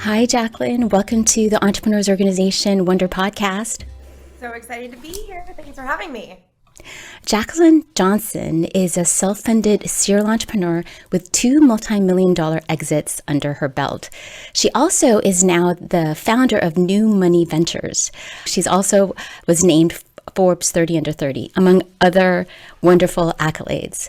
Hi, Jaclyn. Welcome to the Entrepreneurs Organization Wonder Podcast. So excited to be here. Thanks for having me. Jaclyn Johnson is a self-funded serial entrepreneur with two multi-million-dollar exits under her belt. She also is now the founder of New Money Ventures. She's also was named Forbes 30 Under 30, among other wonderful accolades.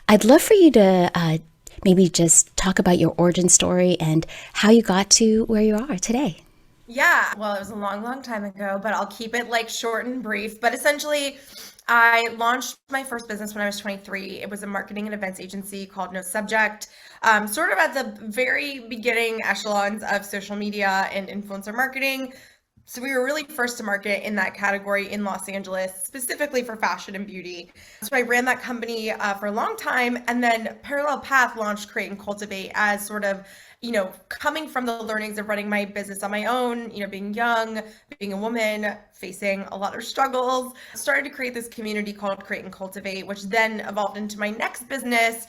I'd love for you to maybe just talk about your origin story and how you got to where you are today. Yeah, well, it was a long, long time ago, but I'll keep it like short and brief. But essentially, I launched my first business when I was 23. It was a marketing and events agency called No Subject, sort of at the very beginning echelons of social media and influencer marketing. So we were really first to market in that category in Los Angeles, specifically for fashion and beauty. So I ran that company for a long time, and then Parallel Path launched Create and Cultivate as sort of, coming from the learnings of running my business on my own, being young, being a woman, facing a lot of struggles, started to create this community called Create and Cultivate, which then evolved into my next business,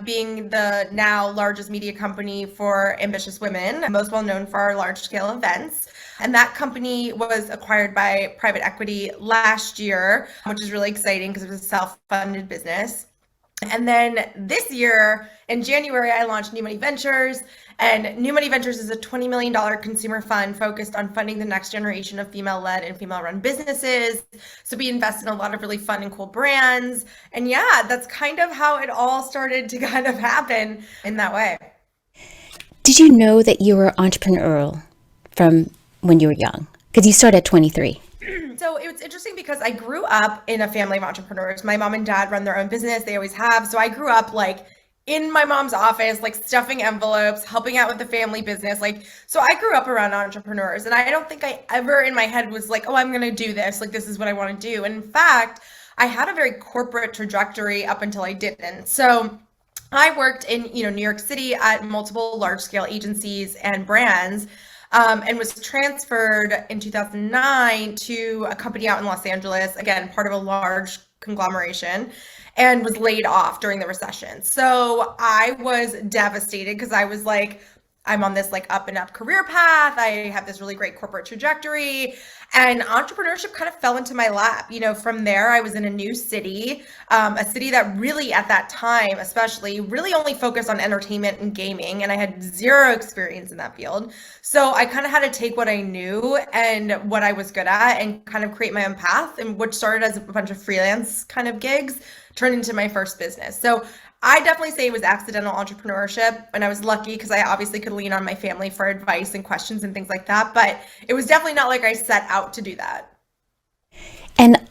being the now largest media company for ambitious women, most well known for our large scale events. And that company was acquired by private equity last year, which is really exciting because it was a self-funded business. And then this year, in January, I launched New Money Ventures. And New Money Ventures is a $20 million consumer fund focused on funding the next generation of female-led and female-run businesses. So we invest in a lot of really fun and cool brands. And yeah, that's kind of how it all started to kind of happen in that way. Did you know that you were entrepreneurial from when you were young? Because you started at 23. So it was interesting because I grew up in a family of entrepreneurs. My mom and dad run their own business. They always have. So I grew up like in my mom's office, like stuffing envelopes, helping out with the family business. So I grew up around entrepreneurs, and I don't think I ever in my head was like, oh, I'm going to do this. Like, this is what I want to do. And in fact, I had a very corporate trajectory up until I didn't. So I worked in, New York City at multiple large scale agencies and brands. And was transferred in 2009 to a company out in Los Angeles, again, part of a large conglomeration, and was laid off during the recession. So I was devastated because I was like, I'm on this like up and up career path. I have this really great corporate trajectory, and entrepreneurship kind of fell into my lap. From there, I was in a new city, a city that really at that time, especially really only focused on entertainment and gaming. And I had zero experience in that field. So I kind of had to take what I knew and what I was good at and kind of create my own path, and which started as a bunch of freelance kind of gigs, turned into my first business. So I definitely say it was accidental entrepreneurship, and I was lucky because I obviously could lean on my family for advice and questions and things like that, but it was definitely not like I set out to do that. And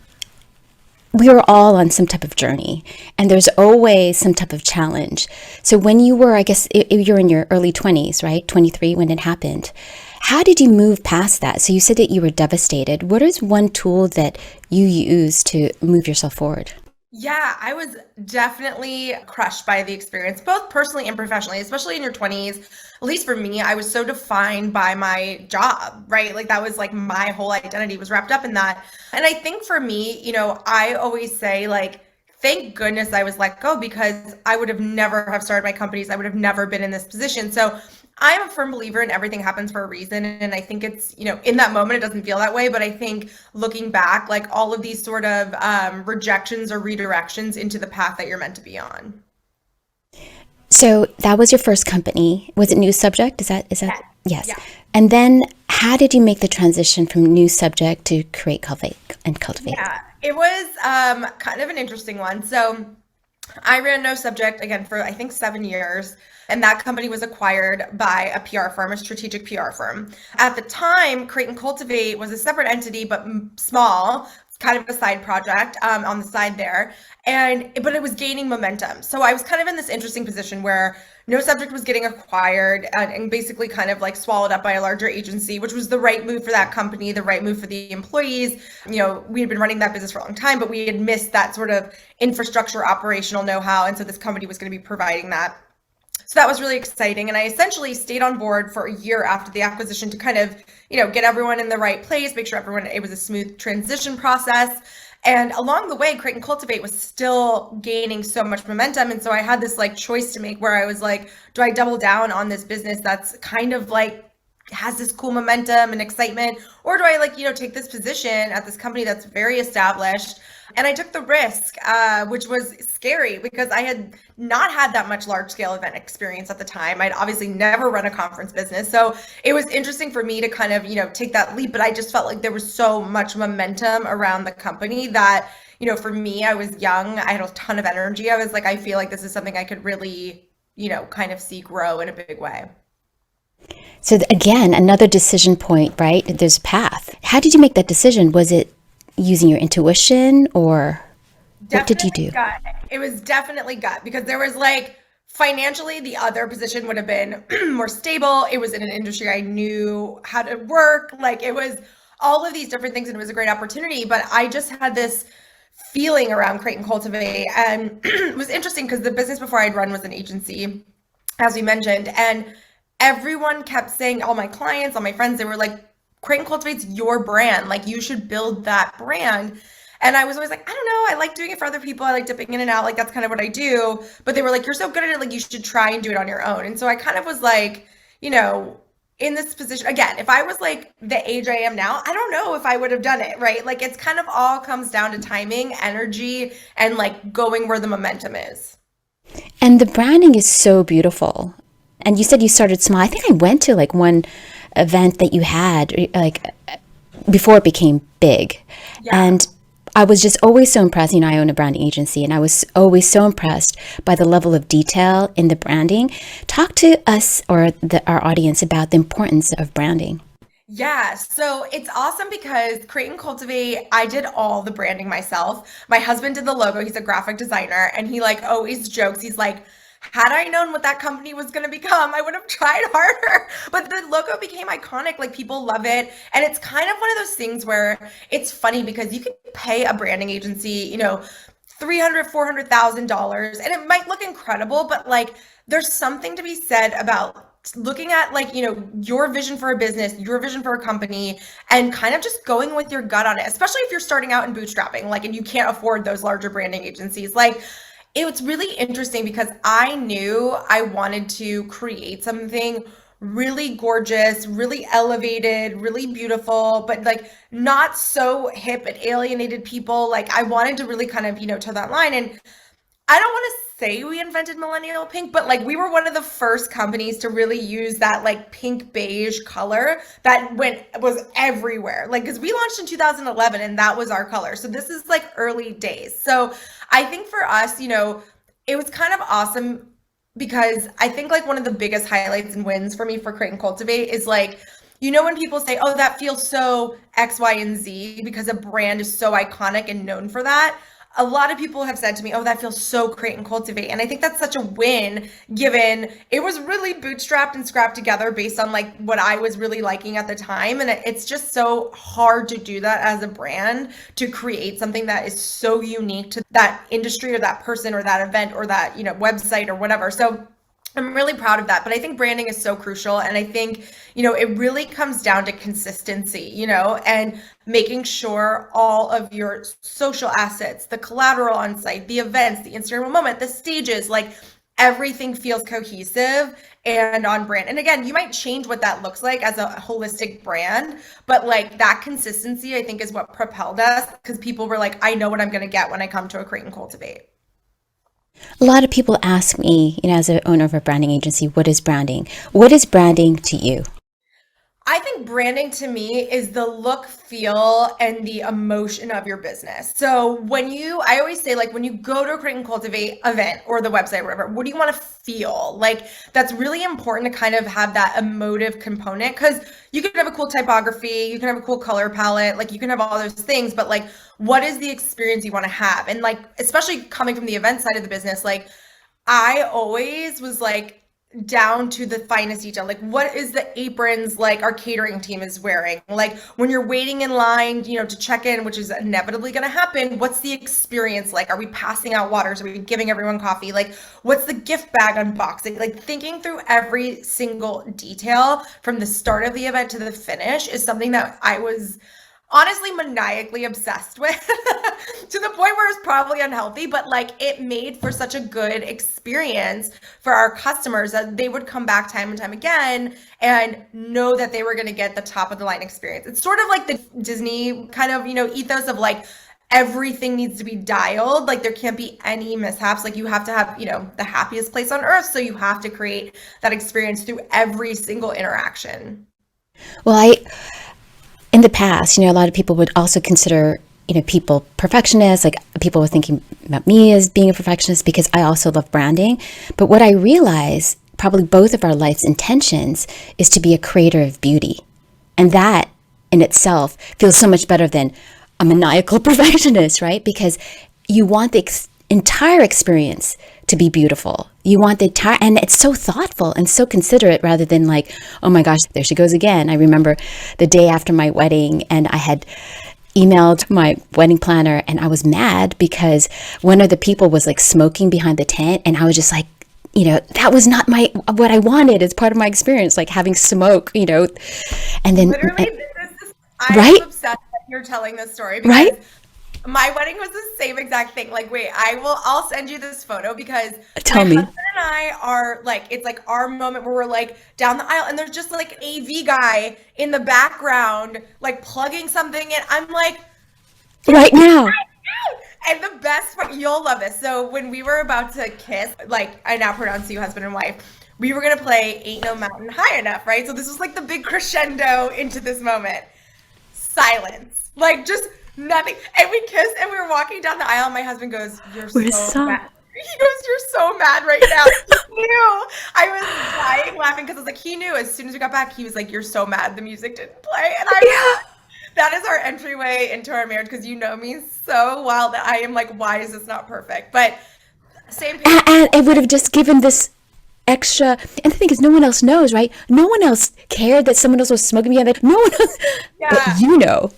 we were all on some type of journey, and there's always some type of challenge. So when you were, I guess you're in your early 20s, right? 23 when it happened. How did you move past that? So you said that you were devastated. What is one tool that you use to move yourself forward? Yeah, I was definitely crushed by the experience, both personally and professionally, especially in your 20s. At least for me, I was so defined by my job, right? Like that was like my whole identity was wrapped up in that. And I think for me, I always say like, thank goodness I was let go, because I would have never have started my companies. I would have never been in this position. So I'm a firm believer in everything happens for a reason. And I think it's, in that moment, it doesn't feel that way. But I think looking back, like all of these sort of rejections or redirections into the path that you're meant to be on. So that was your first company. Was it New Subject? Is that? Yeah. Yes. Yeah. And then how did you make the transition from New Subject to Create, Cultivate? Yeah, it was kind of an interesting one. So I ran No Subject again for I think 7 years, and that company was acquired by a PR firm, a strategic PR firm. At the time, Create and Cultivate was a separate entity, but small, kind of a side project on the side there, but it was gaining momentum. So I was kind of in this interesting position where No Subject was getting acquired and basically kind of like swallowed up by a larger agency, which was the right move for that company, the right move for the employees. We had been running that business for a long time, but we had missed that sort of infrastructure, operational know-how. And so this company was going to be providing that. So that was really exciting. And I essentially stayed on board for a year after the acquisition to kind of, get everyone in the right place, make sure it was a smooth transition process. And along the way, Create and Cultivate was still gaining so much momentum. And so I had this like choice to make where I was like, do I double down on this business that's kind of like has this cool momentum and excitement, or do I like, take this position at this company that's very established? And I took the risk, which was scary because I had not had that much large scale event experience at the time. I'd obviously never run a conference business. So it was interesting for me to kind of, take that leap, but I just felt like there was so much momentum around the company that, for me, I was young, I had a ton of energy. I was like, I feel like this is something I could really, kind of see grow in a big way. So again, another decision point, right? There's a path. How did you make that decision? Was it using your intuition or what did you Definitely do? gut. It was definitely gut because there was like financially, the other position would have been more stable. It was in an industry I knew how to work. Like it was all of these different things and it was a great opportunity. But I just had this feeling around Create and Cultivate. And it was interesting because the business before I'd run was an agency, as we mentioned. And everyone kept saying, all my clients, all my friends, they were like, Create and Cultivate's your brand. Like you should build that brand. And I was always like, I don't know. I like doing it for other people. I like dipping in and out. Like that's kind of what I do. But they were like, you're so good at it. Like you should try and do it on your own. And so I kind of was like, you know, in this position again, if I was like the age I am now, I don't know if I would have done it, right? Like it's kind of all comes down to timing, energy, and like going where the momentum is. And the branding is so beautiful. And you said you started small. I think I went to like one event that you had like before it became big. Yeah. And I was just always so impressed. You know, I own a branding agency and I was always so impressed by the level of detail in the branding. Talk to us or our audience about the importance of branding. Yeah, so it's awesome because Create and Cultivate, I did all the branding myself. My husband did the logo. He's a graphic designer and he like always jokes. He's like, had I known what that company was going to become, I would have tried harder. But the logo became iconic. Like people love it. And it's kind of one of those things where it's funny because you can pay a branding agency, 300, $400,000 and it might look incredible, but like there's something to be said about looking at like your vision for a business, your vision for a company, and kind of just going with your gut on it, especially if you're starting out in bootstrapping like and you can't afford those larger branding agencies. Like it's really interesting because I knew I wanted to create something really gorgeous, really elevated, really beautiful, but like not so hip and alienated people. Like I wanted to really kind of, toe that line. And I don't want to say we invented millennial pink, but like we were one of the first companies to really use that like pink beige color that was everywhere. Like because we launched in 2011 and that was our color. So this is like early days. So I think for us, it was kind of awesome because I think like one of the biggest highlights and wins for me for Create and Cultivate is like when people say, oh, that feels so X, Y, and Z because a brand is so iconic and known for that. A lot of people have said to me, oh, that feels so Create and Cultivate. And I think that's such a win given it was really bootstrapped and scrapped together based on like what I was really liking at the time. And it's just so hard to do that as a brand to create something that is so unique to that industry or that person or that event or that, website or whatever. So I'm really proud of that. But I think branding is so crucial. And I think, it really comes down to consistency, and making sure all of your social assets, the collateral on site, the events, the Instagram moment, the stages, like everything feels cohesive and on brand. And again, you might change what that looks like as a holistic brand, but like that consistency, I think is what propelled us because people were like, I know what I'm going to get when I come to a Create and Cultivate. A lot of people ask me, as an owner of a branding agency, what is branding? What is branding to you? I think branding to me is the look, feel, and the emotion of your business. So I always say, like, when you go to a Create and Cultivate event or the website, or whatever, what do you want to feel? Like, that's really important to kind of have that emotive component because you can have a cool typography, you can have a cool color palette, like, you can have all those things, but like, what is the experience you want to have? And like, especially coming from the event side of the business, like, I always was like, down to the finest detail. Like what is the aprons like our catering team is wearing? Like when you're waiting in line, to check in, which is inevitably going to happen, what's the experience like? Are we passing out waters? Are we giving everyone coffee? Like what's the gift bag unboxing? Like thinking through every single detail from the start of the event to the finish is something that honestly maniacally obsessed with to the point where it's probably unhealthy, but like it made for such a good experience for our customers that they would come back time and time again and know that they were going to get the top of the line experience. It's sort of like the Disney kind of, ethos of like everything needs to be dialed. Like there can't be any mishaps. Like you have to have, the happiest place on earth. So you have to create that experience through every single interaction. Well, in the past, a lot of people would also consider, people perfectionists. Like people were thinking about me as being a perfectionist because I also love branding. But what I realize, probably both of our life's intentions, is to be a creator of beauty. And that in itself feels so much better than a maniacal perfectionist, right? Because you want the entire experience to be beautiful. You want the entire, and it's so thoughtful and so considerate rather than like, oh my gosh, there she goes again. I remember the day after my wedding and I had emailed my wedding planner and I was mad because one of the people was like smoking behind the tent and I was just like, that was not what I wanted as part of my experience, like having smoke, and then literally, I'm right? obsessed that you're telling this story because Right? my wedding was the same exact thing. Like, wait, I'll send you this photo because Tell my me. husband and I are like, it's like our moment where we're like down the aisle and there's just like AV guy in the background, like plugging something in. I'm like, Right now. and the best part, you'll love this. So when we were about to kiss, like I now pronounce you husband and wife, we were gonna play Ain't No Mountain High Enough, right? So this was like the big crescendo into this moment. Silence. Like just nothing. And we kissed and we were walking down the aisle and my husband goes, "You're so mad." He goes, "You're so mad right now." He knew. I was dying laughing because I was like, he knew as soon as we got back, he was like, "You're so mad the music didn't play." And that is our entryway into our marriage because you know me so well that I am like, why is this not perfect? But same page. And it would have just given this extra. And the thing is, no one else knows, right? No one else cared that someone else was smoking behind that. No one else. But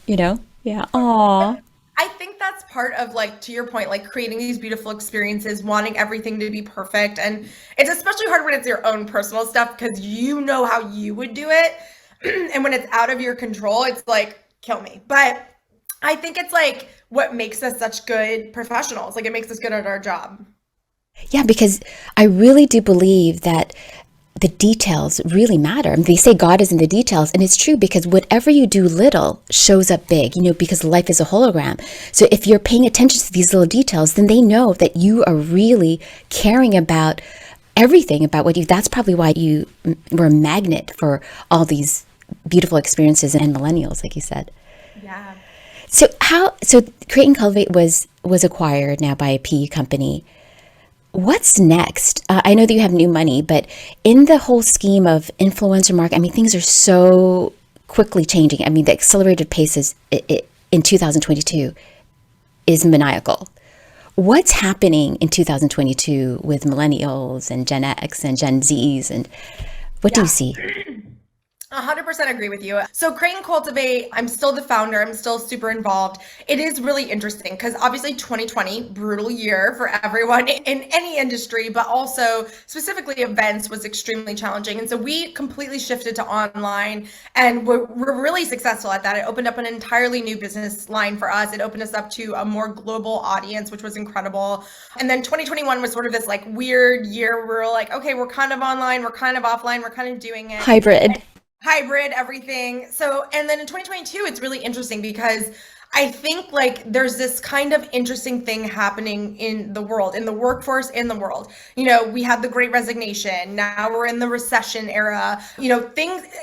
Yeah. Yeah. Aw. I think that's part of like to your point, like creating these beautiful experiences, wanting everything to be perfect. And it's especially hard when it's your own personal stuff because you know how you would do it. And when it's out of your control, it's like, kill me. But I think it's like what makes us such good professionals. Like it makes us good at our job. Yeah, because I really do believe that the details really matter. I mean, they say God is in the details, and it's true because whatever you do little shows up big, because life is a hologram. So if you're paying attention to these little details, then they know that you are really caring about everything about what you, that's probably why you were a magnet for all these beautiful experiences and millennials, like you said. Yeah. So Create and Cultivate was acquired now by a PE company. What's next? I know that you have new money, but in the whole scheme of influencer market, I mean, things are so quickly changing. I mean, the accelerated pace in 2022 is maniacal. What's happening in 2022 with millennials and Gen X and Gen Zs, and what do you see? 100% agree with you. So Create and Cultivate, I'm still the founder. I'm still super involved. It is really interesting because obviously 2020, brutal year for everyone in any industry, but also specifically events was extremely challenging. And so we completely shifted to online and we're really successful at that. It opened up an entirely new business line for us. It opened us up to a more global audience, which was incredible. And then 2021 was sort of this like weird year where we're like, okay, we're kind of online, we're kind of offline, we're kind of doing it. Hybrid, everything. So, and then in 2022, it's really interesting because I think like there's this kind of interesting thing happening in the world, in the workforce, in the world. We had the Great Resignation. Now we're in the recession era.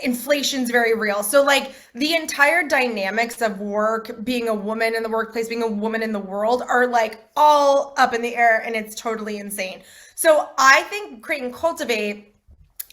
Inflation's very real. So like the entire dynamics of work, being a woman in the workplace, being a woman in the world are like all up in the air and it's totally insane. So I think Create and Cultivate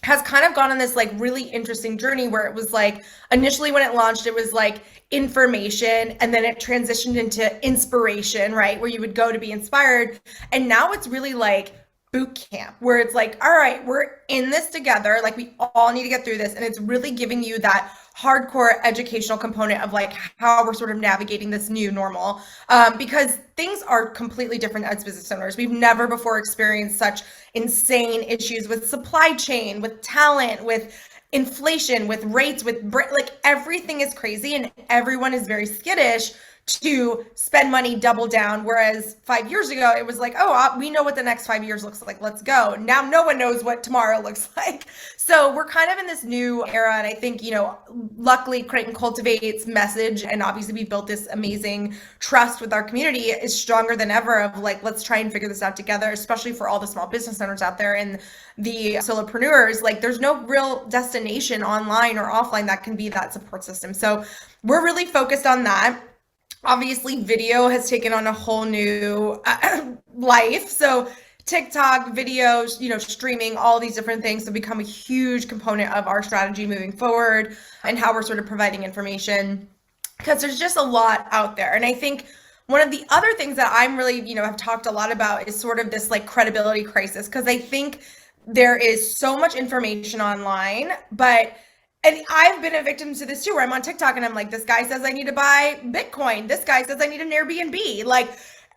has kind of gone on this like really interesting journey where it was like initially when it launched, it was like information and then it transitioned into inspiration, right? Where you would go to be inspired. And now it's really like boot camp where it's like, all right, we're in this together. Like we all need to get through this. And it's really giving you that hardcore educational component of like how we're sort of navigating this new normal because things are completely different as business owners. We've never before experienced such insane issues with supply chain, with talent, with inflation, with rates, like everything is crazy and everyone is very skittish to spend money, double down. Whereas 5 years ago, it was like, oh, we know what the next 5 years looks like. Let's go. Now no one knows what tomorrow looks like. So we're kind of in this new era. And I think, luckily Create and Cultivate's message, and obviously we built this amazing trust with our community, is stronger than ever of like, let's try and figure this out together, especially for all the small business owners out there and the solopreneurs. Like there's no real destination online or offline that can be that support system. So we're really focused on that. Obviously, video has taken on a whole new life. So TikTok, videos, streaming, all these different things have become a huge component of our strategy moving forward and how we're sort of providing information, because there's just a lot out there. And I think one of the other things that I'm really, have talked a lot about is sort of this like credibility crisis, because I think there is so much information online, and I've been a victim to this too, where I'm on TikTok and I'm like, this guy says I need to buy Bitcoin. This guy says I need an Airbnb, like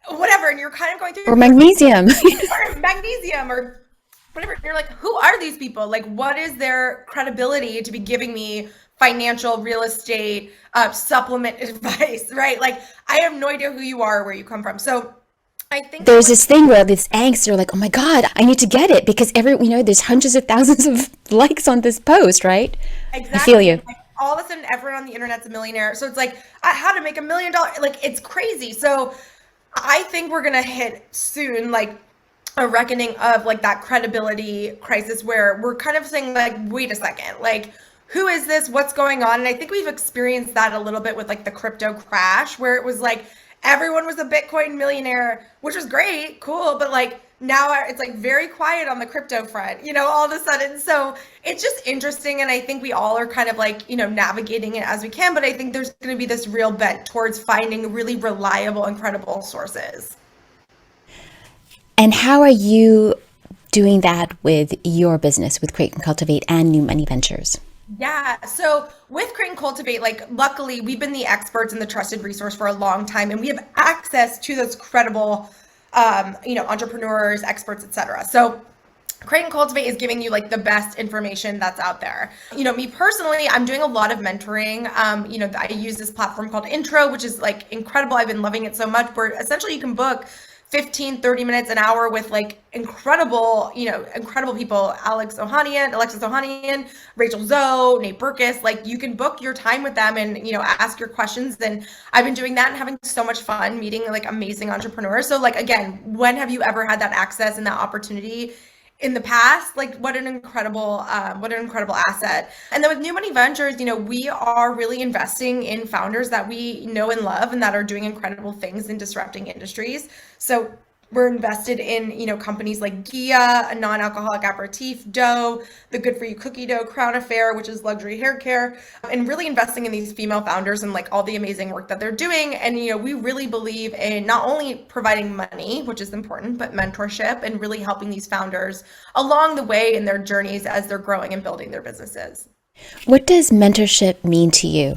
whatever. And you're kind of going through. Or magnesium. Or magnesium or whatever. And you're like, who are these people? Like, what is their credibility to be giving me financial, real estate, supplement advice, right? Like, I have no idea who you are or where you come from. So I think there's this thing where this angst, you're like, oh my God, I need to get it because there's hundreds of thousands of likes on this post, right? Exactly. I feel you. Like, all of a sudden, everyone on the internet's a millionaire. So it's like, how to make $1 million. Like, it's crazy. So I think we're going to hit soon, like, a reckoning of like that credibility crisis where we're kind of saying like, wait a second, like, who is this? What's going on? And I think we've experienced that a little bit with like the crypto crash, where it was like, everyone was a Bitcoin millionaire, which was great, cool, but like now it's like very quiet on the crypto front, all of a sudden. So it's just interesting. And I think we all are kind of like, navigating it as we can, but I think there's going to be this real bent towards finding really reliable and credible sources. And how are you doing that with your business, with Create and Cultivate and New Money Ventures? Yeah. So with Create and Cultivate, like luckily we've been the experts and the trusted resource for a long time, and we have access to those credible, entrepreneurs, experts, etc. So Create and Cultivate is giving you like the best information that's out there. Me personally, I'm doing a lot of mentoring. I use this platform called Intro, which is like incredible. I've been loving it so much, where essentially you can book 15, 30 minutes, an hour with like incredible people, Alexis Ohanian, Rachel Zoe, Nate Burkus. Like you can book your time with them and, ask your questions. And I've been doing that and having so much fun meeting like amazing entrepreneurs. So like, again, when have you ever had that access and that opportunity in the past? Like what an incredible asset. And then with New Money Ventures, we are really investing in founders that we know and love and that are doing incredible things in disrupting industries. So we're invested in, companies like Gia, a non-alcoholic aperitif dough, the Good For You cookie dough, Crown Affair, which is luxury hair care, and really investing in these female founders and like all the amazing work that they're doing. And, we really believe in not only providing money, which is important, but mentorship and really helping these founders along the way in their journeys as they're growing and building their businesses. What does mentorship mean to you?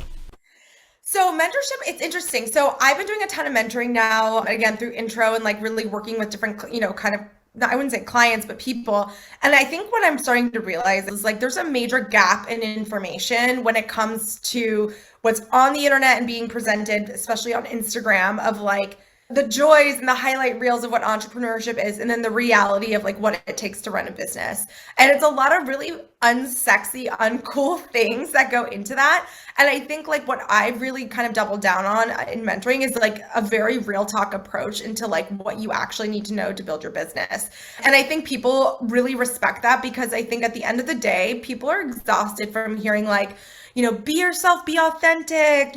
So mentorship, it's interesting. So I've been doing a ton of mentoring now, again, through Intro and like really working with different, kind of, I wouldn't say clients, but people. And I think what I'm starting to realize is like there's a major gap in information when it comes to what's on the internet and being presented, especially on Instagram, of like the joys and the highlight reels of what entrepreneurship is, and then the reality of like what it takes to run a business. And it's a lot of really unsexy, uncool things that go into that. And I think like what I've really kind of doubled down on in mentoring is like a very real talk approach into like what you actually need to know to build your business. And I think people really respect that, because I think at the end of the day, people are exhausted from hearing like, be yourself, be authentic,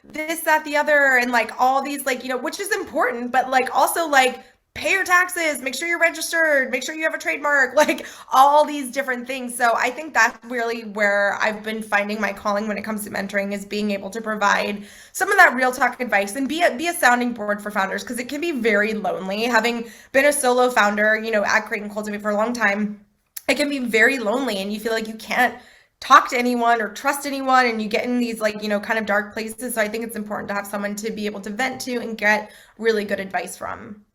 this, that, the other, and like all these like, which is important, but like also like pay your taxes, make sure you're registered, make sure you have a trademark, like all these different things. So I think that's really where I've been finding my calling when it comes to mentoring, is being able to provide some of that real talk advice and be a sounding board for founders, because it can be very lonely. Having been a solo founder, at Create and Cultivate for a long time, it can be very lonely and you feel like you can't talk to anyone or trust anyone, and you get in these like, kind of dark places. So I think it's important to have someone to be able to vent to and get really good advice from.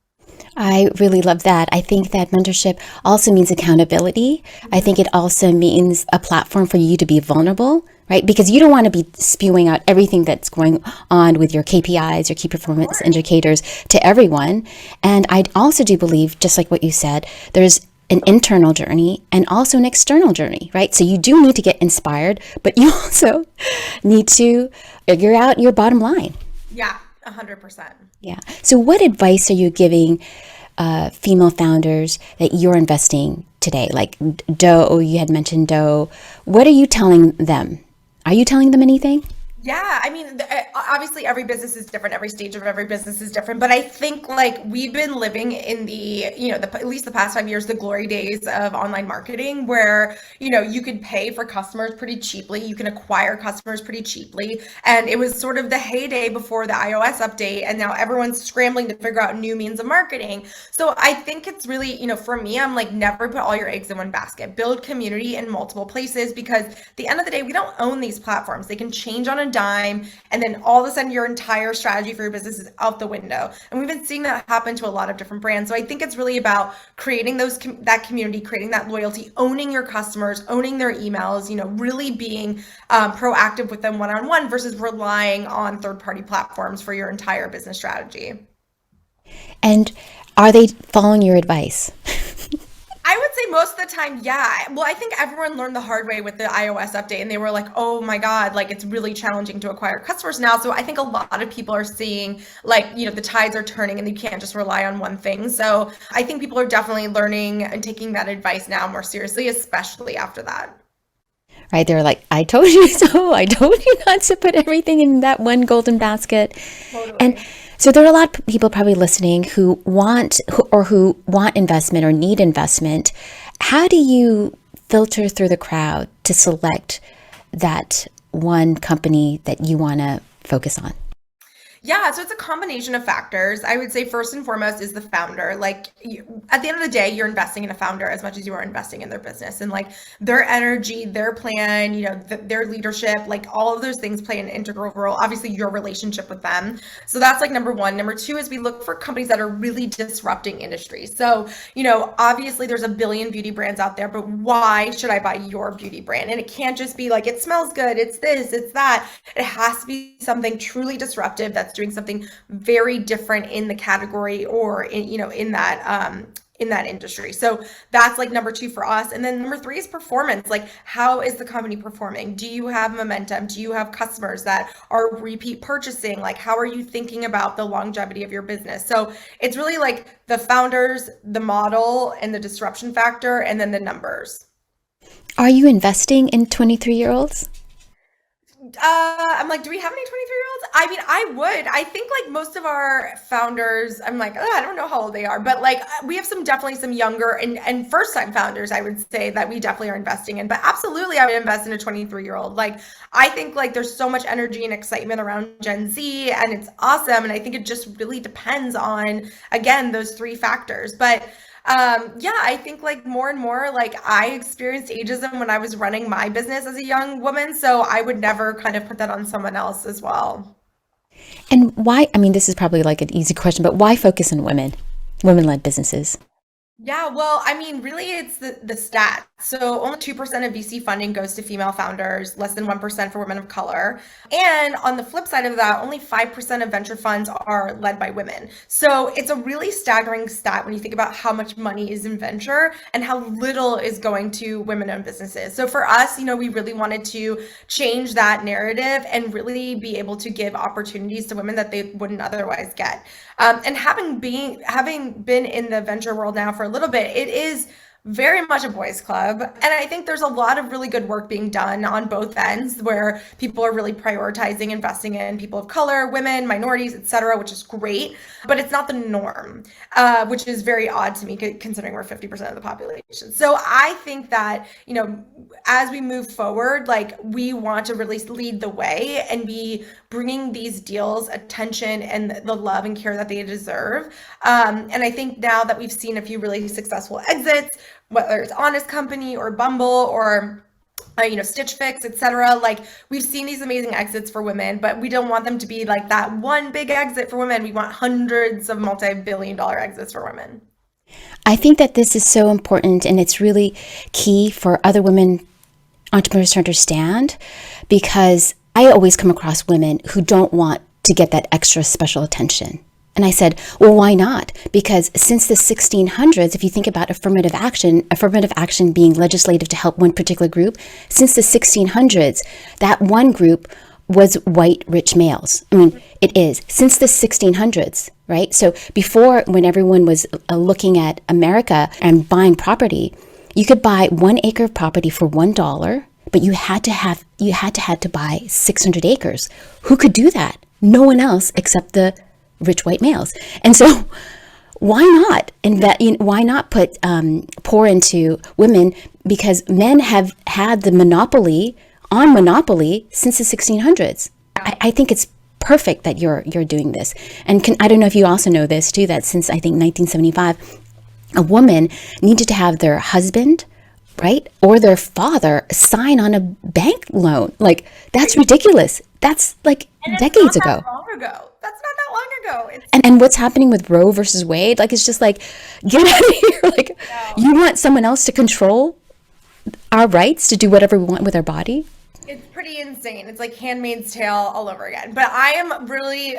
I really love that. I think that mentorship also means accountability. I think it also means a platform for you to be vulnerable, right? Because you don't want to be spewing out everything that's going on with your KPIs, your key Of performance course. indicators to everyone. And I also do believe, just like what you said, there's an internal journey and also an external journey, right? So you do need to get inspired, but you also need to figure out your bottom line. Yeah, 100%. Yeah. So, what advice are you giving female founders that you're investing today? Like Doe, you had mentioned Doe. What are you telling them? Are you telling them anything? Yeah, I mean, obviously every business is different. Every stage of every business is different. But I think like we've been living in at least the past 5 years, the glory days of online marketing, where you could pay for customers pretty cheaply, you can acquire customers pretty cheaply, and it was sort of the heyday before the iOS update, and now everyone's scrambling to figure out new means of marketing. So I think it's really, for me, I'm like, never put all your eggs in one basket. Build community in multiple places, because at the end of the day, we don't own these platforms. They can change on a dime, and then all of a sudden your entire strategy for your business is out the window. And we've been seeing that happen to a lot of different brands. So I think it's really about creating that community, creating that loyalty, owning your customers, owning their emails, really being proactive with them one-on-one versus relying on third-party platforms for your entire business strategy. And are they following your advice? I would say most of the time, yeah. Well, I think everyone learned the hard way with the iOS update, and they were like, oh my God, like it's really challenging to acquire customers now. So I think a lot of people are seeing like, the tides are turning and you can't just rely on one thing. So I think people are definitely learning and taking that advice now more seriously, especially after that. Right? They're like, I told you so. I told you not to put everything in that one golden basket. And Totally. so there are a lot of people probably listening who want investment or need investment. How do you filter through the crowd to select that one company that you want to focus on? Yeah, so it's a combination of factors. I would say first and foremost is the founder. Like at the end of the day, you're investing in a founder as much as you are investing in their business, and like their energy, their plan, their leadership, like all of those things play an integral role. Obviously, your relationship with them. So that's like number one. Number two is we look for companies that are really disrupting industries. So, obviously there's a billion beauty brands out there, but why should I buy your beauty brand? And it can't just be like, it smells good, it's this, it's that. It has to be something truly disruptive that's doing something very different in the category or in that industry. So that's like number two for us. And then number three is performance. Like, how is the company performing? Do you have momentum? Do you have customers that are repeat purchasing? Like, how are you thinking about the longevity of your business? So it's really like the founders, the model, and the disruption factor, and then the numbers. Are you investing in 23-year-olds? I'm like, do we have any 23-year-olds? I mean, I would. I think like most of our founders, I'm like, oh, I don't know how old they are, but like we have definitely some younger and first time founders, I would say that we definitely are investing in. But absolutely, I would invest in a 23-year-old. Like, I think like there's so much energy and excitement around Gen Z, and it's awesome. And I think it just really depends on, again, those three factors. But yeah, I think like more and more, like I experienced ageism when I was running my business as a young woman, so I would never kind of put that on someone else as well. And why? I mean, this is probably like an easy question, but why focus on women-led businesses? Yeah, well, I mean, really, it's the stat. So only 2% of VC funding goes to female founders, less than 1% for women of color. And on the flip side of that, only 5% of venture funds are led by women. So it's a really staggering stat when you think about how much money is in venture and how little is going to women-owned businesses. So for us, we really wanted to change that narrative and really be able to give opportunities to women that they wouldn't otherwise get. And having been in the venture world now for a little bit, it is very much a boys club. And I think there's a lot of really good work being done on both ends where people are really prioritizing investing in people of color, women, minorities, etc., which is great. But it's not the norm, which is very odd to me considering we're 50% of the population. So I think that, as we move forward, like we want to really lead the way and be bringing these deals attention and the love and care that they deserve. And I think now that we've seen a few really successful exits, whether it's Honest Company or Bumble or Stitch Fix, etc. Like we've seen these amazing exits for women, but we don't want them to be like that one big exit for women. We want hundreds of multi-billion-dollar exits for women. I think that this is so important, and it's really key for other women entrepreneurs to understand, because I always come across women who don't want to get that extra special attention. And I said, well, why not? Because since the 1600s, if you think about affirmative action being legislative to help one particular group, since the 1600s, that one group was white rich males. I mean, it is since the 1600s, right? So before, when everyone was looking at America and buying property, you could buy 1 acre of property for $1, but you had to buy 600 acres. Who could do that? No one else except the rich white males. And so why not why not pour into women? Because men have had the monopoly since the 1600s. I think it's perfect that you're doing this. And I don't know if you also know this too, that since I think 1975, a woman needed to have their husband, right, or their father sign on a bank loan. Like, that's ridiculous. That's like decades ago. That's not that long ago. And what's happening with Roe versus Wade? Like, it's just like, get out of here. Like, you want someone else to control our rights to do whatever we want with our body? It's pretty insane. It's like Handmaid's Tale all over again. But I am really,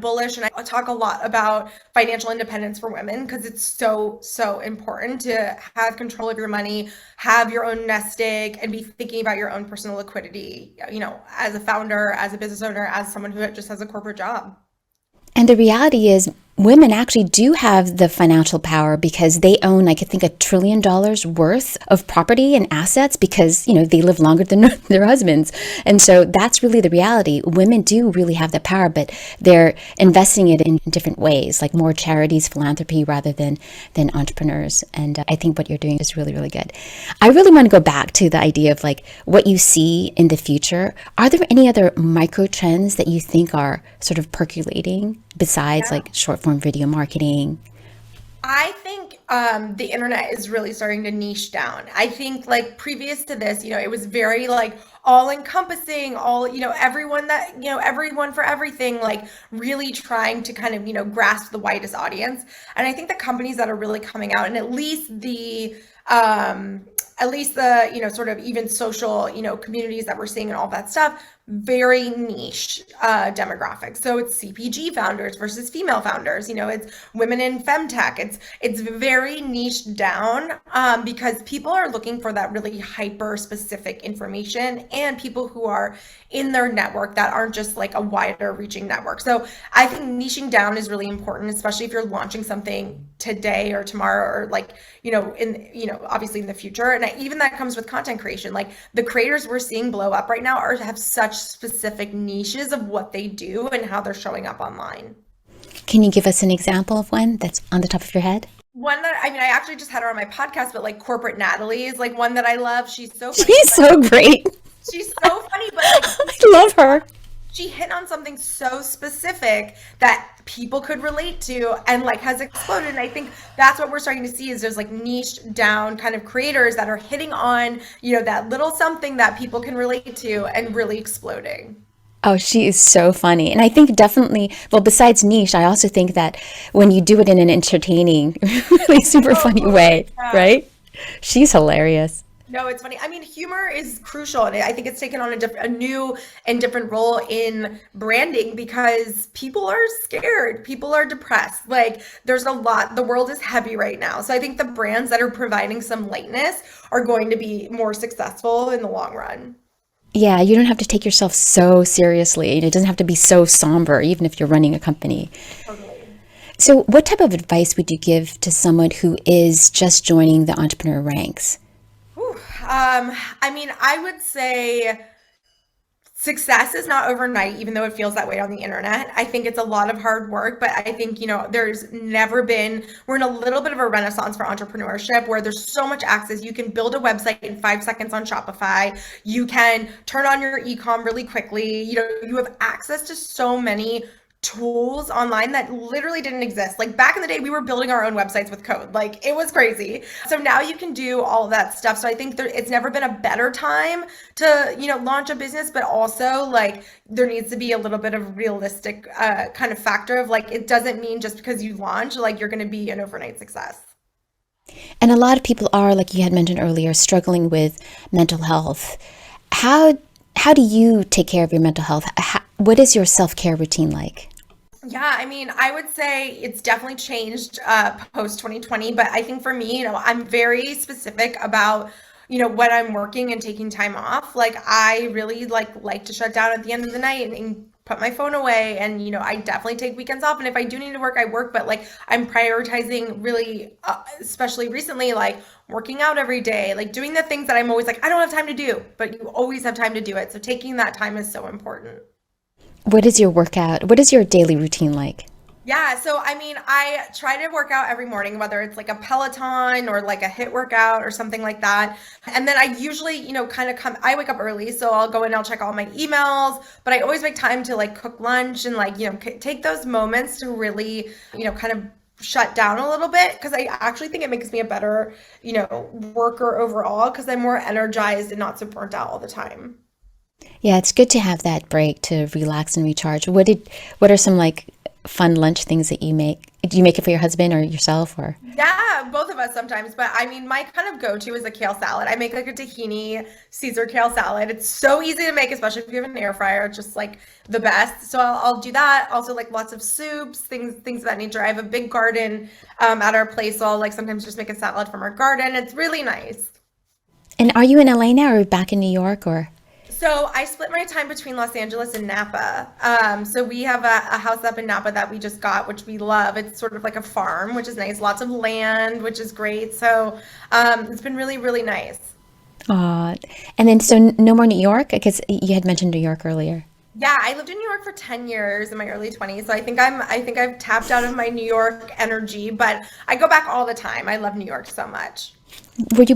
bullish, and I talk a lot about financial independence for women because it's so, so important to have control of your money, have your own nest egg, and be thinking about your own personal liquidity, as a founder, as a business owner, as someone who just has a corporate job. And the reality is, women actually do have the financial power because they own, I think, $1 trillion worth of property and assets because, they live longer than their husbands. And so that's really the reality. Women do really have the power, but they're investing it in different ways, like more charities, philanthropy, rather than entrepreneurs. And I think what you're doing is really, really good. I really want to go back to the idea of like what you see in the future. Are there any other micro trends that you think are sort of percolating besides like short form video marketing? I think the internet is really starting to niche down. I think like previous to this, it was very like all encompassing, everyone everyone for everything, like really trying to kind of, grasp the widest audience. And I think the companies that are really coming out, and at least the sort of even social, communities that we're seeing and all that stuff, very niche demographics. So it's CPG founders versus female founders. It's women in femtech. It's very niche down because people are looking for that really hyper specific information, and people who are in their network that aren't just like a wider reaching network. So I think niching down is really important, especially if you're launching something today or tomorrow, or like, obviously in the future. And even that comes with content creation. Like the creators we're seeing blow up right now have such specific niches of what they do and how they're showing up online. Can you give us an example of one that's on the top of your head? One that, I actually just had her on my podcast, but like Corporate Natalie is like one that I love. She's so funny. She's so great. She's so funny, but like, I love her. She hit on something so specific that people could relate to and like has exploded. And I think that's what we're starting to see is there's like niche down kind of creators that are hitting on, that little something that people can relate to and really exploding. Oh, she is so funny. And I think definitely, well, besides niche, I also think that when you do it in an entertaining, really super funny way, right? She's hilarious. No, it's funny. Humor is crucial, and I think it's taken on a new and different role in branding because people are scared. People are depressed. Like, there's a lot. The world is heavy right now. So I think the brands that are providing some lightness are going to be more successful in the long run. Yeah, you don't have to take yourself so seriously. It doesn't have to be so somber, even if you're running a company. Totally. So what type of advice would you give to someone who is just joining the entrepreneur ranks? I would say success is not overnight, even though it feels that way on the internet. I think it's a lot of hard work, but I think, we're in a little bit of a renaissance for entrepreneurship where there's so much access. You can build a website in 5 seconds on Shopify. You can turn on your e-com really quickly. You have access to so many tools online that literally didn't exist. Like back in the day, we were building our own websites with code. Like it was crazy. So now you can do all of that stuff. So I think it's never been a better time to, launch a business, but also like there needs to be a little bit of realistic kind of factor of like, it doesn't mean just because you launch, like you're going to be an overnight success. And a lot of people are, like you had mentioned earlier, struggling with mental health. How do you take care of your mental health? What is your self-care routine like? Yeah, I mean, I would say it's definitely changed post 2020, but I think for me, I'm very specific about, when I'm working and taking time off. Like I really like to shut down at the end of the night and put my phone away, and I definitely take weekends off, and if I do need to work, I work, but like I'm prioritizing really especially recently, like working out every day, like doing the things that I'm always like I don't have time to do, but you always have time to do it. So taking that time is so important. What is your workout? What is your daily routine like? Yeah, so I mean, I try to work out every morning, whether it's like a Peloton or like a HIIT workout or something like that. And then I usually, I wake up early, so I'll go in, I'll check all my emails, but I always make time to like cook lunch and like, take those moments to really, kind of shut down a little bit, because I actually think it makes me a better, worker overall, because I'm more energized and not so burnt out all the time. Yeah, it's good to have that break to relax and recharge. What are some like fun lunch things that you make? Do you make it for your husband or yourself or? Yeah, both of us sometimes. But I mean, my kind of go-to is a kale salad. I make like a tahini Caesar kale salad. It's so easy to make, especially if you have an air fryer. It's just like the best. So I'll do that. Also like lots of soups, things of that nature. I have a big garden at our place. So I'll like sometimes just make a salad from our garden. It's really nice. And are you in LA now or back in New York or? So I split my time between Los Angeles and Napa. So we have a house up in Napa that we just got, which we love. It's sort of like a farm, which is nice. Lots of land, which is great. So it's been really, really nice. And then so no more New York? Because you had mentioned New York earlier. Yeah, I lived in New York for 10 years in my early 20s. So I think I've tapped out of my New York energy, but I go back all the time. I love New York so much. Where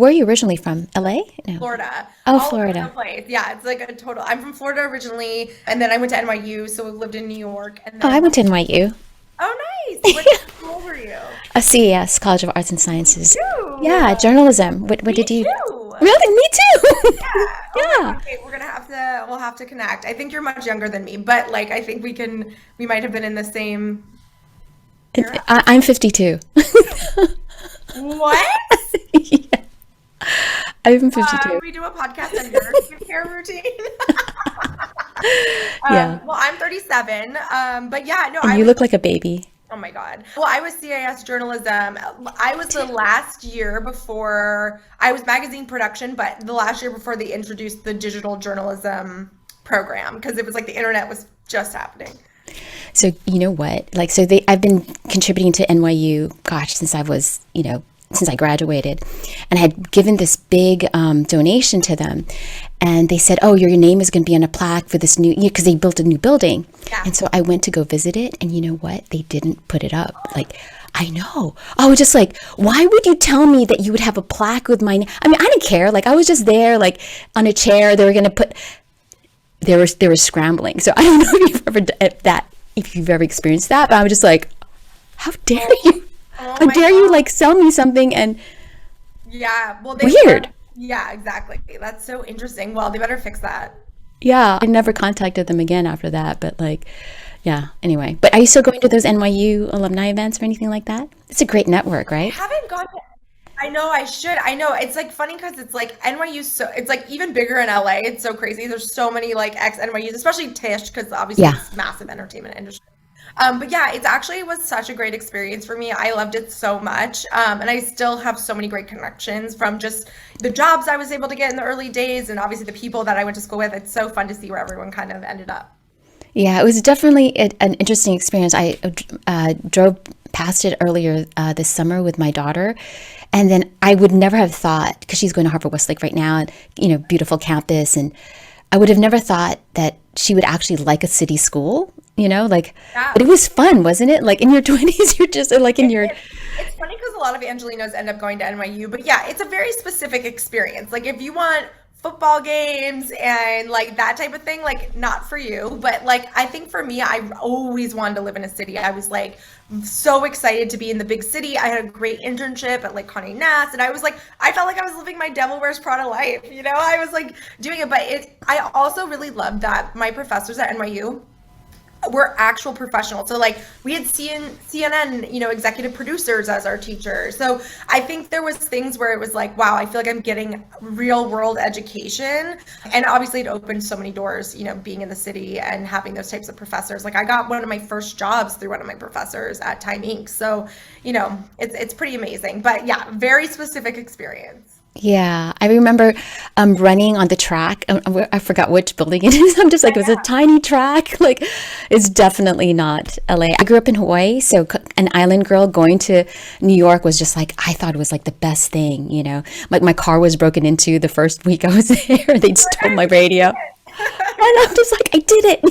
are you originally from? LA? No. Florida. Oh, All over Florida. the place. Yeah, it's like a total. I'm from Florida originally, and then I went to NYU, so we lived in New York, and Oh, I then went to NYU. oh, nice. What school were you? A CES, College of Arts and Sciences. Too. Yeah, journalism. What Me did you? too. Really? Me too. Yeah. Oh my Yeah. God. Okay, we'll have to connect. I think you're much younger than me, but like I think we might have been in the same era. I'm 52. What? Yeah, I'm 52. We do a podcast on your skincare routine. Yeah. Well, I'm 37. But yeah, no, And I you was. look like a baby. Oh my God. Well, I was CIS journalism. I was the last year before I was magazine production, but the last year before they introduced the digital journalism program, because it was like the internet was just happening. So you know what? Like, I've been contributing to NYU, gosh, since since I graduated, and I had given this big donation to them, and they said, "Oh, your name is going to be on a plaque for this new," because they built a new building, Yeah. and so I went to go visit it, and you know what? They didn't put it up. Like, I know. I was just like, why would you tell me that you would have a plaque with my name? I mean, I didn't care. Like, I was just there, like on a chair. They were going to put. They were scrambling. So I don't know if you've ever experienced that, but I was just like, how dare you? Oh How my dare you God. like sell me something and Yeah. Well, weird. Yeah, exactly. That's so interesting. Well, they better fix that. Yeah, I never contacted them again after that, but like, yeah, anyway. But are you still going to those NYU alumni events or anything like that? It's a great network, I right? haven't gone to. I know I should. I know it's like funny because it's like NYU. So it's like even bigger in LA. It's so crazy. There's so many like ex NYUs, especially Tisch, because obviously Yeah. it's massive entertainment industry. But yeah, it was such a great experience for me. I loved it so much. And I still have so many great connections from just the jobs I was able to get in the early days, and obviously the people that I went to school with. It's so fun to see where everyone kind of ended up. Yeah, it was definitely an interesting experience. I drove past it earlier this summer with my daughter, and then I would never have thought, because she's going to Harvard Westlake right now, and beautiful campus, and I would have never thought that she would actually like a city school. Yeah. But it was fun, wasn't it? Like in your 20s, you're just like in your. It's funny because a lot of Angelinos end up going to NYU, but yeah, it's a very specific experience. Like if you want football games and like that type of thing. Like, not for you, but like I think for me, I always wanted to live in a city. I was like so excited to be in the big city. I had a great internship at like Condé Nast, and I was like, I felt like I was living my Devil Wears Prada life. I was like doing it, but I also really loved that my professors at NYU we're actual professionals. So like we had CNN, executive producers as our teachers. So I think there was things where it was like, wow, I feel like I'm getting real world education. And obviously it opened so many doors, being in the city and having those types of professors. Like I got one of my first jobs through one of my professors at Time Inc. So, it's pretty amazing. But yeah, very specific experience. Yeah, I remember running on the track. I forgot which building it is. I'm just like, it was a tiny track. Like, it's definitely not LA. I grew up in Hawaii, so an island girl going to New York was just like, I thought it was like the best thing. Like my car was broken into the first week I was there. They stole my radio. And I'm just like, I did it.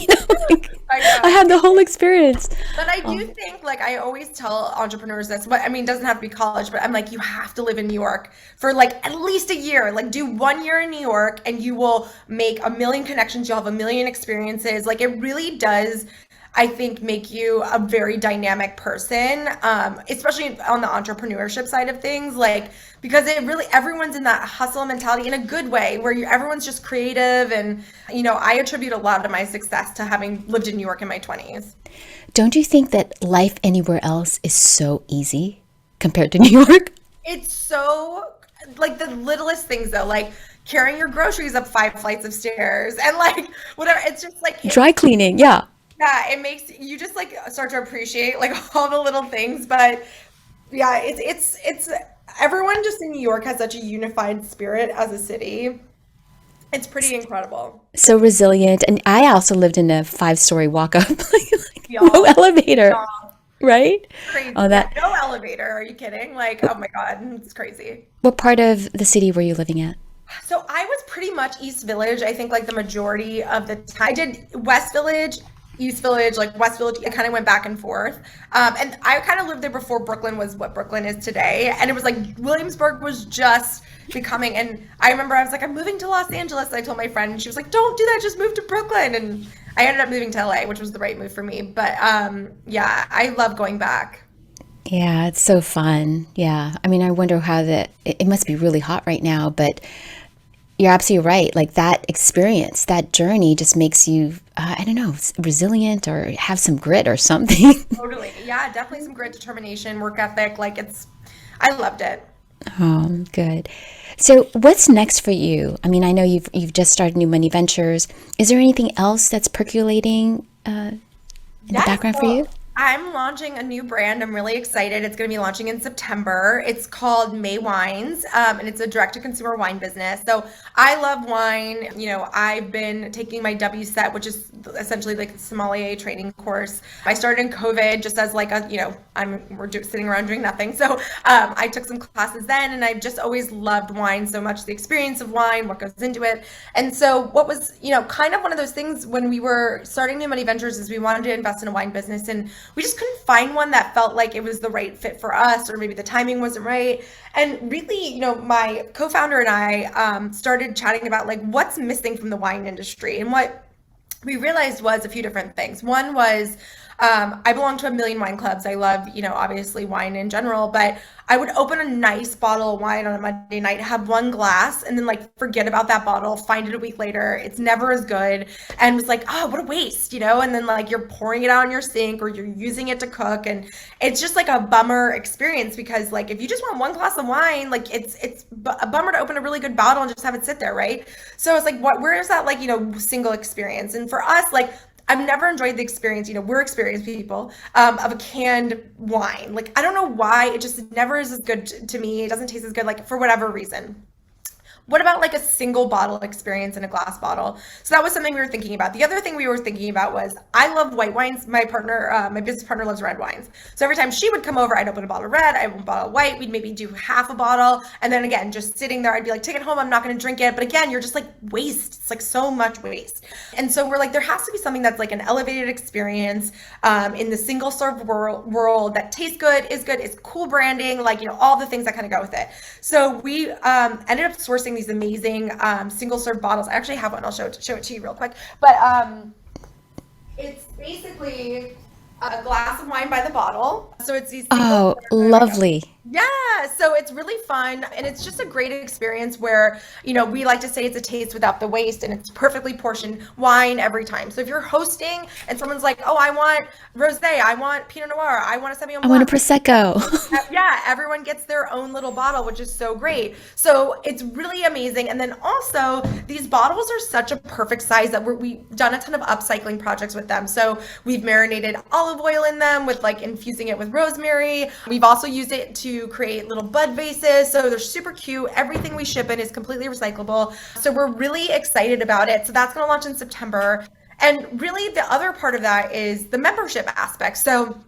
Like, I had the whole experience. But I do think, like, I always tell entrepreneurs this, but I mean, it doesn't have to be college, but I'm like, you have to live in New York for like at least a year. Like, do 1 year in New York and you will make a million connections. You'll have a million experiences. Like, it really does, I think, make you a very dynamic person, especially on the entrepreneurship side of things. Like, because everyone's in that hustle mentality in a good way where everyone's just creative. And, I attribute a lot of my success to having lived in New York in my 20s. Don't you think that life anywhere else is so easy compared to New York? It's so, like, the littlest things though, like carrying your groceries up 5 flights of stairs and like whatever. It's just like Dry cleaning, yeah. Yeah, it makes you just like start to appreciate like all the little things. But yeah, it's everyone just in New York has such a unified spirit as a city. It's pretty incredible. So resilient. And I also lived in a 5-story walk up, like no Y'all, elevator, y'all, right? crazy. Oh, Yeah, that. no elevator. Are you kidding? Like, oh my God, it's crazy. What part of the city were you living at? So I was pretty much East Village. I think like the majority of the time I did West Village, East Village, like West Village. I kind of went back and forth. And I kind of lived there before Brooklyn was what Brooklyn is today. And it was like Williamsburg was just becoming. And I remember I was like, I'm moving to Los Angeles. I told my friend, and she was like, don't do that. Just move to Brooklyn. And I ended up moving to LA, which was the right move for me. But yeah, I love going back. Yeah, it's so fun. Yeah. I mean, I wonder how it must be really hot right now, but you're absolutely right. Like that experience, that journey just makes you, I don't know, resilient or have some grit or something. Totally. Yeah, definitely some grit, determination, work ethic. Like I loved it. Oh, good. So what's next for you? I mean, I know you've just started new Money Ventures. Is there anything else that's percolating in the Yes. background for you? I'm launching a new brand. I'm really excited. It's going to be launching in September. It's called Maie Wines, and it's a direct-to-consumer wine business. So I love wine. I've been taking my WSET, which is essentially like the sommelier training course. I started in COVID just as like sitting around doing nothing. So I took some classes then, and I've just always loved wine so much, the experience of wine, what goes into it. And so what was, kind of one of those things when we were starting New Money Ventures is we wanted to invest in a wine business, and we just couldn't find one that felt like it was the right fit for us, or maybe the timing wasn't right. And really, my co-founder and I started chatting about like what's missing from the wine industry. And what we realized was a few different things. One was I belong to a million wine clubs. I love, obviously wine in general, but I would open a nice bottle of wine on a Monday night, have one glass, and then like forget about that bottle, find it a week later. It's never as good. And was like, oh, what a waste, And then like you're pouring it out in your sink or you're using it to cook. And it's just like a bummer experience because like if you just want one glass of wine, like it's a bummer to open a really good bottle and just have it sit there, right? So it's like, where is that like, single experience? And for us, like, I've never enjoyed the experience, we're experienced people, of a canned wine. Like, I don't know why, it just never is as good to me. It doesn't taste as good, like, for whatever reason. What about like a single bottle experience in a glass bottle? So that was something we were thinking about. The other thing we were thinking about was I love white wines. My business partner loves red wines. So every time she would come over, I'd open a bottle of red, I'd open a bottle of white. We'd maybe do half a bottle. And then again, just sitting there, I'd be like, take it home. I'm not going to drink it. But again, you're just like waste. It's like so much waste. And so we're like, there has to be something that's like an elevated experience in the single serve world that tastes good, is cool branding, like, all the things that kind of go with it. So we ended up sourcing these amazing single serve bottles. I actually have one. I'll show it to you real quick. But it's basically a glass of wine by the bottle. So it's these Oh, lovely. yeah, so it's really fun and it's just a great experience where, we like to say it's a taste without the waste and it's perfectly portioned wine every time. So if you're hosting and someone's like, oh, I want rosé, I want Pinot Noir, I want a Sauvignon I want a Blanc. Prosecco. Yeah, everyone gets their own little bottle, which is so great. So it's really amazing. And then also these bottles are such a perfect size that we've done a ton of upcycling projects with them. So we've marinated olive oil in them with like infusing it with rosemary. We've also used it to create little bud vases. So they're super cute. Everything we ship in is completely recyclable. So we're really excited about it. So that's going to launch in September. And really the other part of that is the membership aspect. So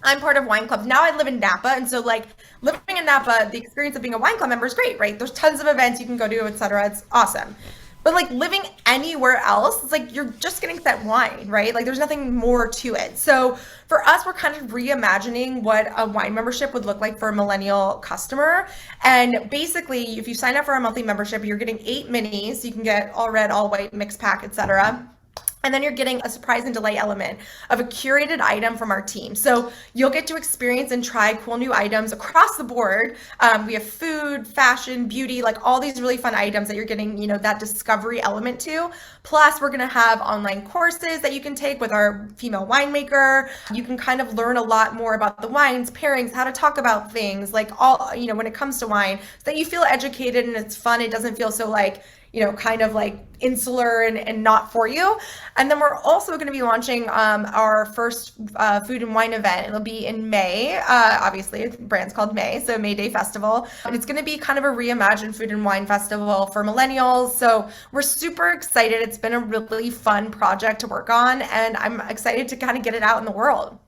I'm part of wine clubs. Now I live in Napa. And so like living in Napa, the experience of being a wine club member is great, right? There's tons of events you can go to, et cetera. It's awesome. But like living anywhere else, it's like you're just getting that wine, right? Like there's nothing more to it. So for us, we're kind of reimagining what a wine membership would look like for a millennial customer. And basically, if you sign up for a monthly membership, you're getting 8 minis. You can get all red, all white, mixed pack, etc. And then you're getting a surprise and delay element of a curated item from our team. So you'll get to experience and try cool new items across the board. We have food, fashion, beauty, like all these really fun items that you're getting, that discovery element to. Plus, we're gonna have online courses that you can take with our female winemaker. You can kind of learn a lot more about the wines, pairings, how to talk about things, like all, when it comes to wine, so that you feel educated and it's fun. It doesn't feel so like, kind of like insular and not for you. And then we're also going to be launching our first food and wine event. It'll be in May. Obviously, the brand's called Maie, so May Day Festival. And it's going to be kind of a reimagined food and wine festival for millennials. So we're super excited. It's been a really fun project to work on, and I'm excited to kind of get it out in the world.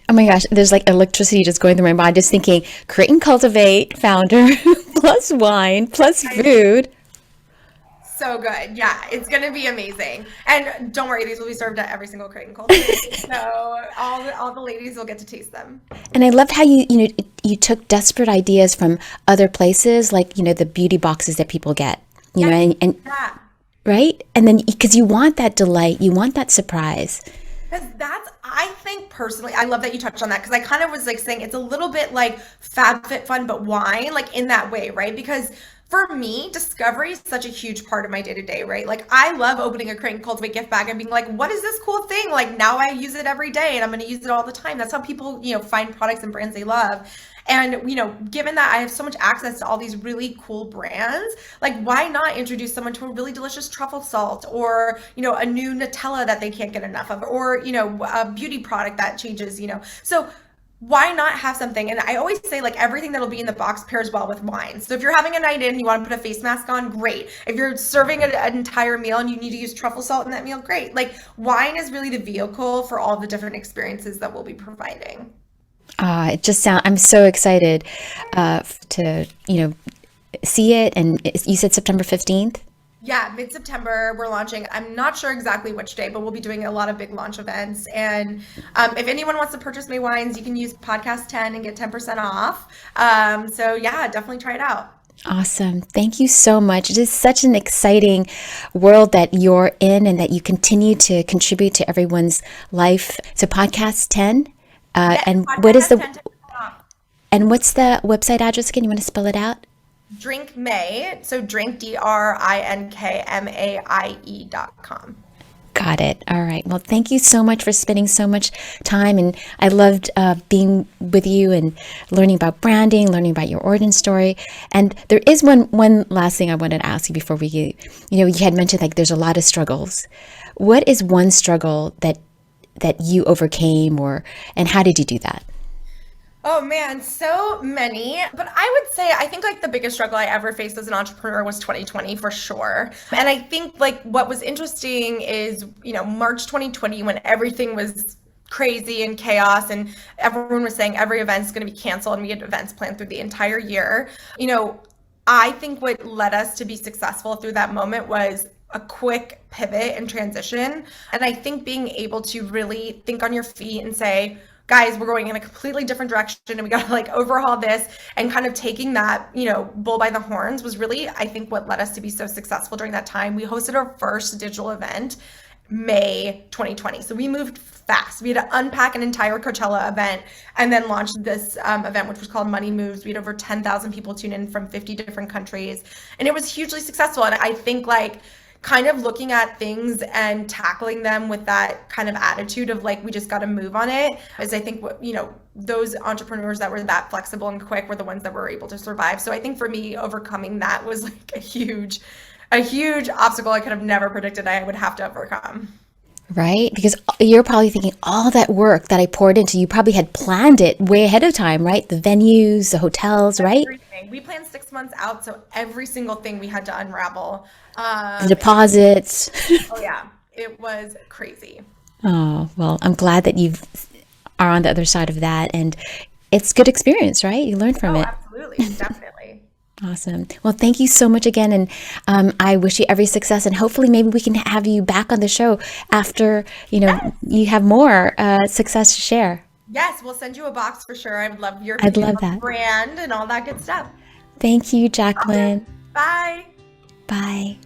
Oh my gosh, there's like electricity just going through my mind, just thinking create and cultivate founder plus wine plus food. So good. Yeah, it's going to be amazing. And don't worry, these will be served at every single crate and cultivate. So all the ladies will get to taste them. And I loved how you took desperate ideas from other places, like, the beauty boxes that people get, know, and yeah. Right? And then because you want that delight, you want that surprise. Because I think personally, I love that you touched on that because I kind of was like saying it's a little bit like Fab Fit Fun, but wine, like in that way, right? Because for me, discovery is such a huge part of my day-to-day, right? Like I love opening a Crate and Cultivate gift bag and being like, what is this cool thing? Like now I use it every day and I'm going to use it all the time. That's how people, find products and brands they love. And, given that I have so much access to all these really cool brands, like why not introduce someone to a really delicious truffle salt or, a new Nutella that they can't get enough of, or, a beauty product that changes, So why not have something? And I always say like everything that'll be in the box pairs well with wine. So if you're having a night in, you want to put a face mask on, great. If you're serving an entire meal and you need to use truffle salt in that meal, great. Like wine is really the vehicle for all the different experiences that we'll be providing. I'm so excited to, see it. And you said September 15th? Yeah, mid-September we're launching. I'm not sure exactly which day, but we'll be doing a lot of big launch events. And if anyone wants to purchase Maie wines, you can use podcast 10 and get 10% off. So yeah, definitely try it out. Awesome. Thank you so much. It is such an exciting world that you're in and that you continue to contribute to everyone's life. So podcast 10. Yes, and podcast what is 10, 10% off. and what's the website address again? You want to spell it out? Drink Maie, so drink drinkmaie.com. Got it. All right. Well, thank you so much for spending so much time. And I loved being with you and learning about branding, learning about your origin story. And there is one last thing I wanted to ask you before you had mentioned like there's a lot of struggles. What is one struggle that you overcame and how did you do that? Oh man, so many. But I think like the biggest struggle I ever faced as an entrepreneur was 2020 for sure. And I think like what was interesting is, March 2020 when everything was crazy and chaos and everyone was saying every event's going to be canceled and we had events planned through the entire year. I think what led us to be successful through that moment was a quick pivot and transition. And I think being able to really think on your feet and say, guys, we're going in a completely different direction and we got to like overhaul this, and kind of taking that, bull by the horns was really, I think, what led us to be so successful during that time. We hosted our first digital event May 2020. So we moved fast. We had to unpack an entire Coachella event and then launch this event, which was called Money Moves. We had over 10,000 people tune in from 50 different countries. And it was hugely successful. And I think like kind of looking at things and tackling them with that kind of attitude of like, we just got to move on it, is I think what, those entrepreneurs that were that flexible and quick were the ones that were able to survive. So I think for me, overcoming that was like a huge obstacle I could have never predicted I would have to overcome. Right? Because you're probably thinking all that work that I poured into, you probably had planned it way ahead of time, right? The venues, the hotels, right? Everything. We planned 6 months out, so every single thing we had to unravel. The deposits. Oh yeah, it was crazy. Oh, well, I'm glad that you are on the other side of that, and it's good experience, right? You learn from it. Absolutely, definitely. Awesome. Well, thank you so much again. And I wish you every success. And hopefully maybe we can have you back on the show after, you have more success to share. Yes, we'll send you a box for sure. I would love your I'd love that. brand and all that good stuff. Thank you, Jaclyn. Okay. Bye. Bye.